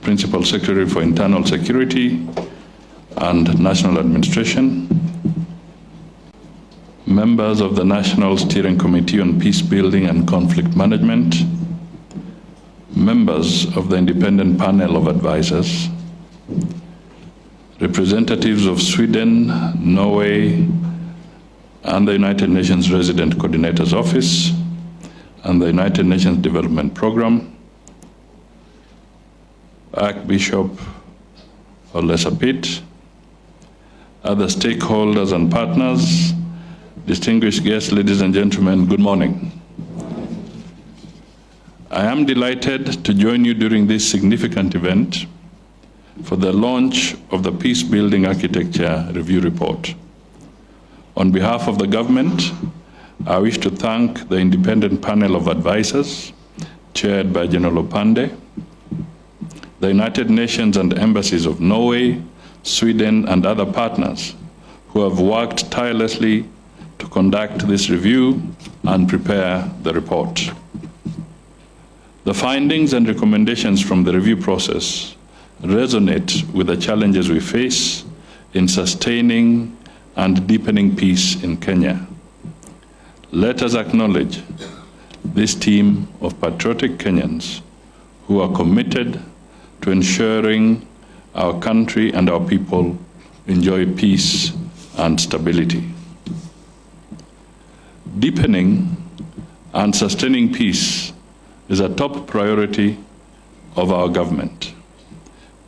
Principal Secretary for Internal Security and National Administration, members of the National Steering Committee on Peacebuilding and Conflict Management, members of the Independent Panel of Advisors, representatives of Sweden, Norway, and the United Nations Resident Coordinator's Office, and the United Nations Development Program, Archbishop Olesapit, other stakeholders and partners, distinguished guests, ladies and gentlemen, good morning. I am delighted to join you during this significant event for the launch of the Peacebuilding Architecture Review Report. On behalf of the government, I wish to thank the Independent Panel of Advisors, chaired by General Opande, the United Nations and embassies of Norway, Sweden, and other partners who have worked tirelessly to conduct this review and prepare the report. The findings and recommendations from the review process resonate with the challenges we face in sustaining and deepening peace in Kenya. Let us acknowledge this team of patriotic Kenyans who are committed to ensuring our country and our people enjoy peace and stability. Deepening and sustaining peace is a top priority of our government.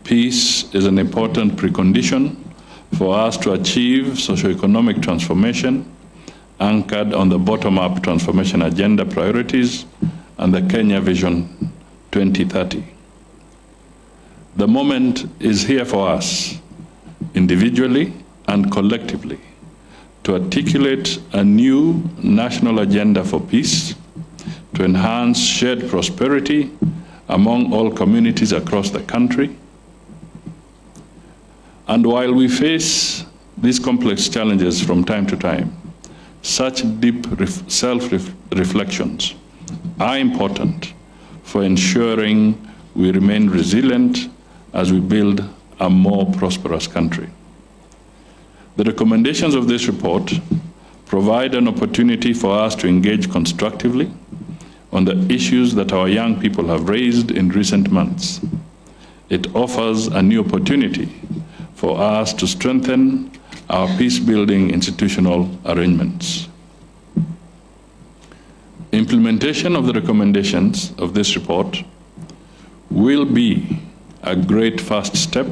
Peace is an important precondition for us to achieve socioeconomic transformation anchored on the bottom-up transformation agenda priorities and the Kenya Vision 2030. The moment is here for us, individually and collectively, to articulate a new national agenda for peace, to enhance shared prosperity among all communities across the country. And while we face these complex challenges from time to time, such deep self-reflections are important for ensuring we remain resilient as we build a more prosperous country. The recommendations of this report provide an opportunity for us to engage constructively on the issues that our young people have raised in recent months. It offers a new opportunity for us to strengthen our peace-building institutional arrangements. Implementation of the recommendations of this report will be a great first step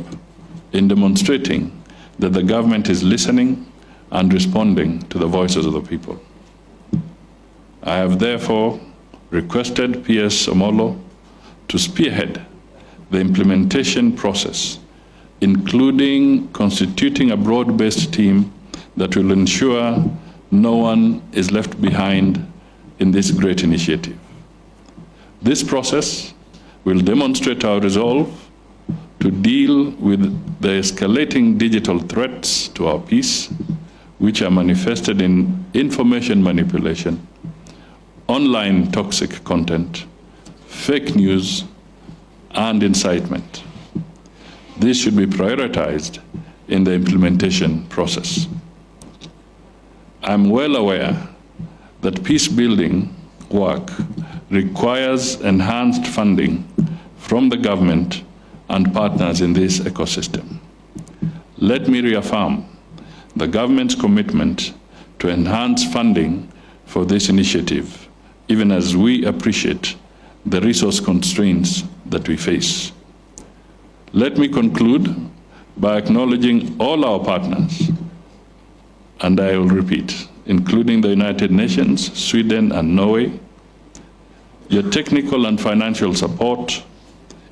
in demonstrating that the government is listening and responding to the voices of the people. I have therefore requested PS Omolo to spearhead the implementation process, including constituting a broad-based team that will ensure no one is left behind in this great initiative. This process will demonstrate our resolve to deal with the escalating digital threats to our peace, which are manifested in information manipulation, online toxic content, fake news, and incitement. This should be prioritized in the implementation process. I'm well aware that peace-building work requires enhanced funding from the government and partners in this ecosystem. Let me reaffirm the government's commitment to enhance funding for this initiative, even as we appreciate the resource constraints that we face. Let me conclude by acknowledging all our partners, and I will repeat, including the United Nations, Sweden, and Norway. Your technical and financial support,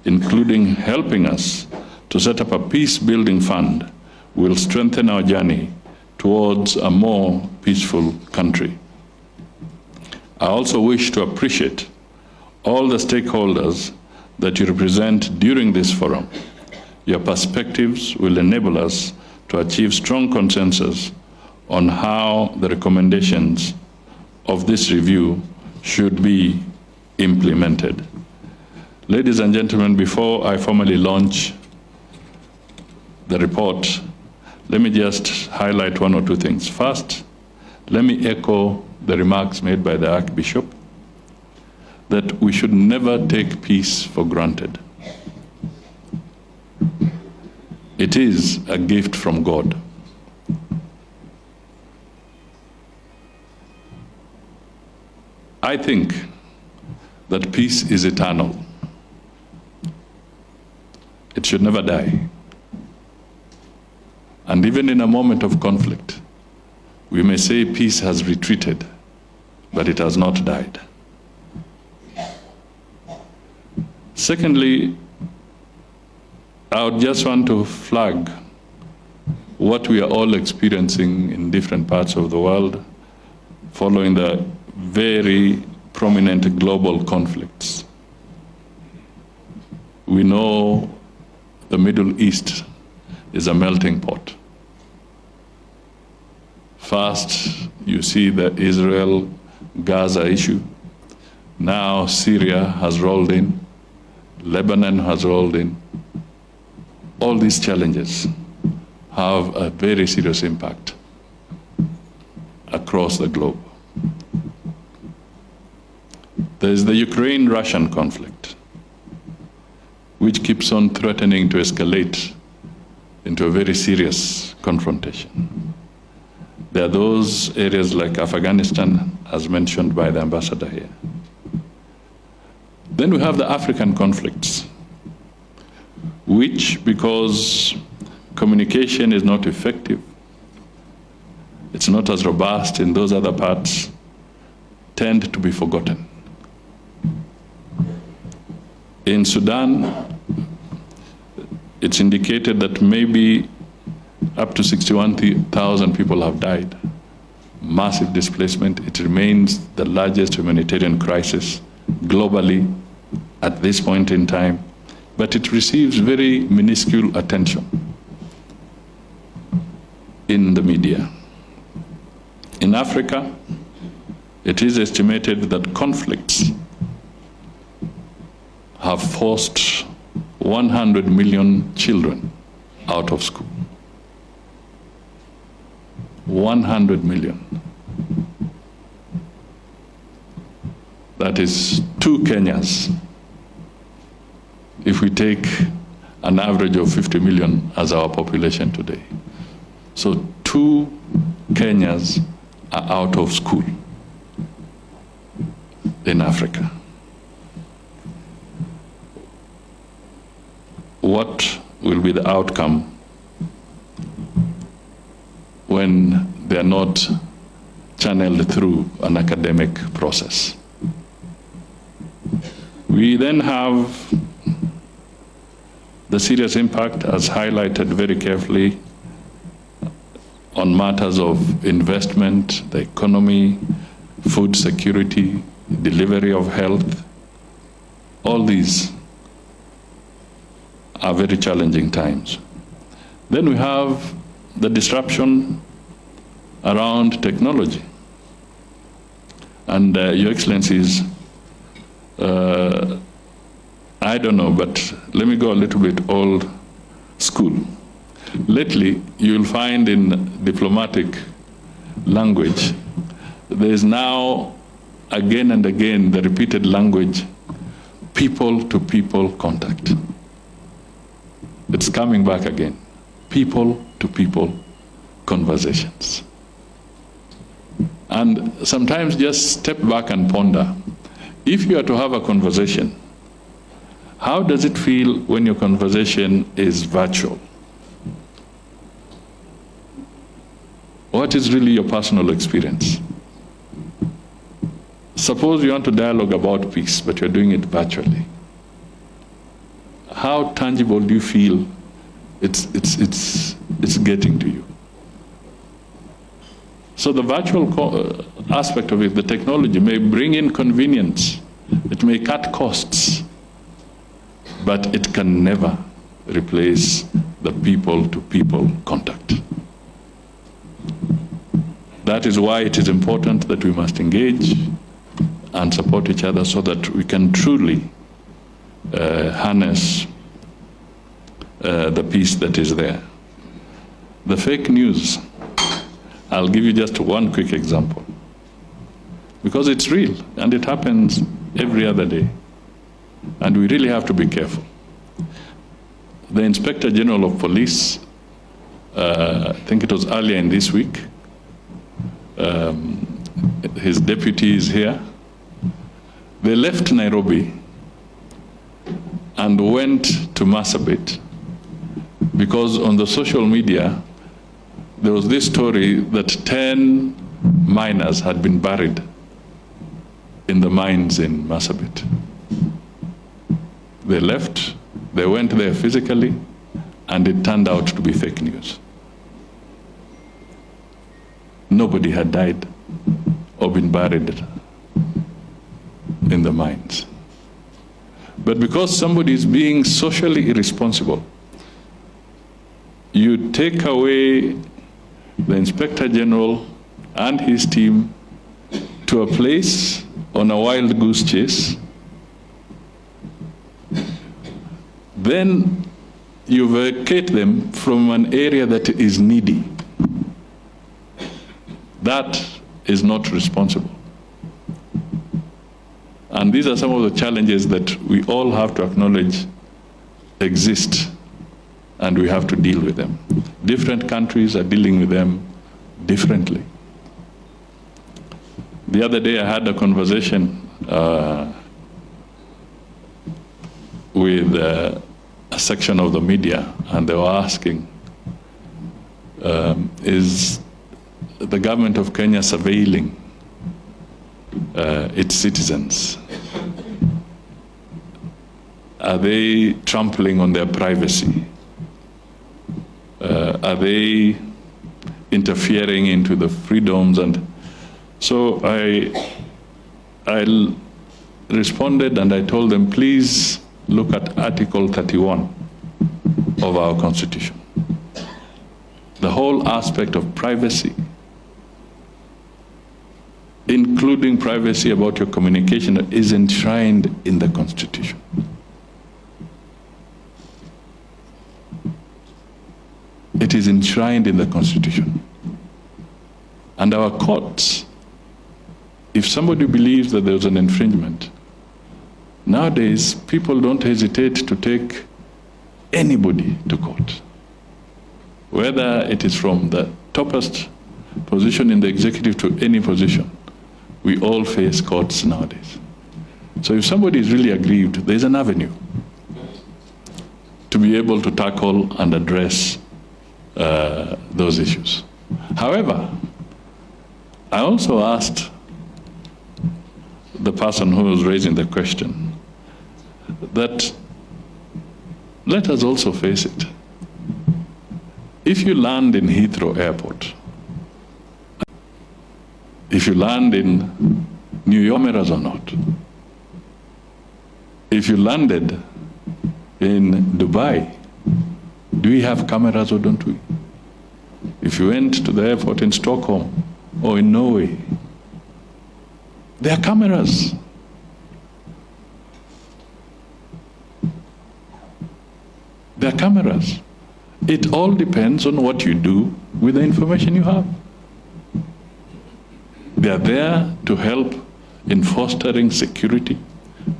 including helping us to set up a peace-building fund, will strengthen our journey towards a more peaceful country. I also wish to appreciate all the stakeholders that you represent during this forum. Your perspectives will enable us to achieve strong consensus on how the recommendations of this review should be implemented. Ladies and gentlemen, before I formally launch the report, let me just highlight one or two things. First, let me echo the remarks made by the Archbishop that we should never take peace for granted. It is a gift from God. I think that peace is eternal. It should never die. And even in a moment of conflict, we may say peace has retreated, but it has not died. Secondly, I would just want to flag what we are all experiencing in different parts of the world following the very prominent global conflicts. We know the Middle East is a melting pot. First, you see the Israel-Gaza issue. Now Syria has rolled in. Lebanon has rolled in. All these challenges have a very serious impact across the globe. There is the Ukraine-Russian conflict, which keeps on threatening to escalate into a very serious confrontation. There are those areas like Afghanistan, as mentioned by the ambassador here. Then we have the African conflicts, which, because communication is not effective, it's not as robust in those other parts, tend to be forgotten. In Sudan, it's indicated that maybe up to 61,000 people have died. Massive displacement. It remains the largest humanitarian crisis globally at this point in time, but it receives very minuscule attention in the media. In Africa, it is estimated that conflicts have forced 100 million children out of school. 100 million. That is 2 Kenyas, if we take an average of 50 million as our population today. So 2 Kenyas are out of school in Africa. What will be the outcome when they are not channeled through an academic process? We then have the serious impact, as highlighted very carefully, on matters of investment, the economy, food security, delivery of health. All these are very challenging times. Then we have the disruption around technology. And Your Excellencies, I don't know, but let me go a little bit old school. Lately, you'll find in diplomatic language, there is now again and again the repeated language, people-to-people contact. It's coming back again. People-to-people conversations. And sometimes just step back and ponder. If you are to have a conversation, how does it feel when your conversation is virtual? What is really your personal experience? Suppose you want to dialogue about peace, but you're doing it virtually. How tangible do you feel it's getting to you? So the virtual aspect of it, the technology, may bring in convenience. It may cut costs, but it can never replace the people-to-people contact. That is why it is important that we must engage and support each other so that we can truly harness the peace that is there. The fake news, I'll give you just one quick example, because it's real and it happens every other day, and we really have to be careful. The Inspector General of Police, I think it was earlier in this week, his deputy is here. They left Nairobi and went to Marsabit because on the social media there was this story that 10 miners had been buried in the mines in Marsabit. They left, they went there physically, and it turned out to be fake news. Nobody had died or been buried in the mines. But because somebody is being socially irresponsible, you take away the Inspector General and his team to a place on a wild goose chase, then you vacate them from an area that is needy. That is not responsible. And these are some of the challenges that we all have to acknowledge exist, and we have to deal with them. Different countries are dealing with them differently. The other day I had a conversation with a section of the media, and they were asking, is the government of Kenya surveilling its citizens? Are they trampling on their privacy? Are they interfering into the freedoms? And so I responded and I told them, please look at Article 31 of our Constitution. The whole aspect of privacy, including privacy about your communication, is enshrined in the Constitution. It is enshrined in the Constitution. And our courts, if somebody believes that there's an infringement, nowadays people don't hesitate to take anybody to court. Whether it is from the toppest position in the executive to any position, we all face courts nowadays. So if somebody is really aggrieved, there's an avenue to be able to tackle and address those issues. However, I also asked the person who was raising the question that let us also face it. If you land in Heathrow Airport, if you land in New York, cameras or not? If you landed in Dubai, do we have cameras or don't we? If you went to the airport in Stockholm or in Norway, there are cameras. There are cameras. It all depends on what you do with the information you have. They are there to help in fostering security.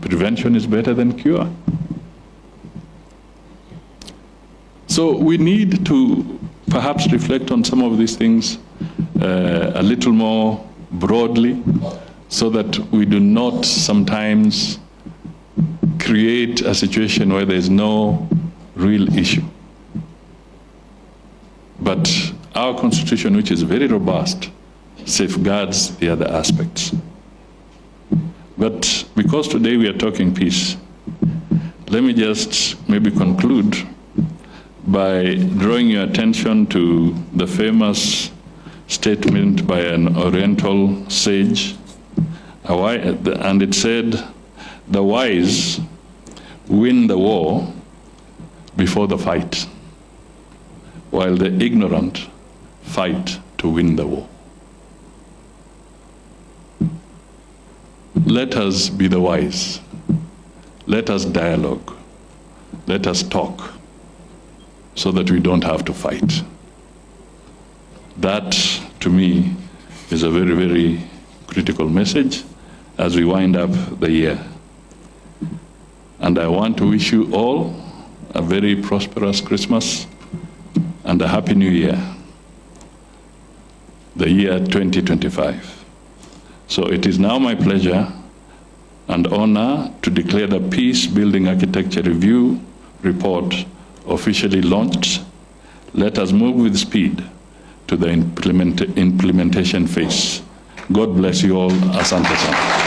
Prevention is better than cure. So we need to perhaps reflect on some of these things a little more broadly, so that we do not sometimes create a situation where there is no real issue. But our Constitution, which is very robust, safeguards the other aspects. But because today we are talking peace, let me just maybe conclude by drawing your attention to the famous statement by an Oriental sage, and it said, "The wise win the war before the fight, while the ignorant fight to win the war." Let us be the wise. Let us dialogue. Let us talk so that we don't have to fight. That, to me, is a very, very critical message as we wind up the year. And I want to wish you all a very prosperous Christmas and a Happy New Year, the year 2025. So it is now my pleasure and honor to declare the Peacebuilding Architecture Review report officially launched. Let us move with speed to the implementation phase. God bless you all. Asante sana.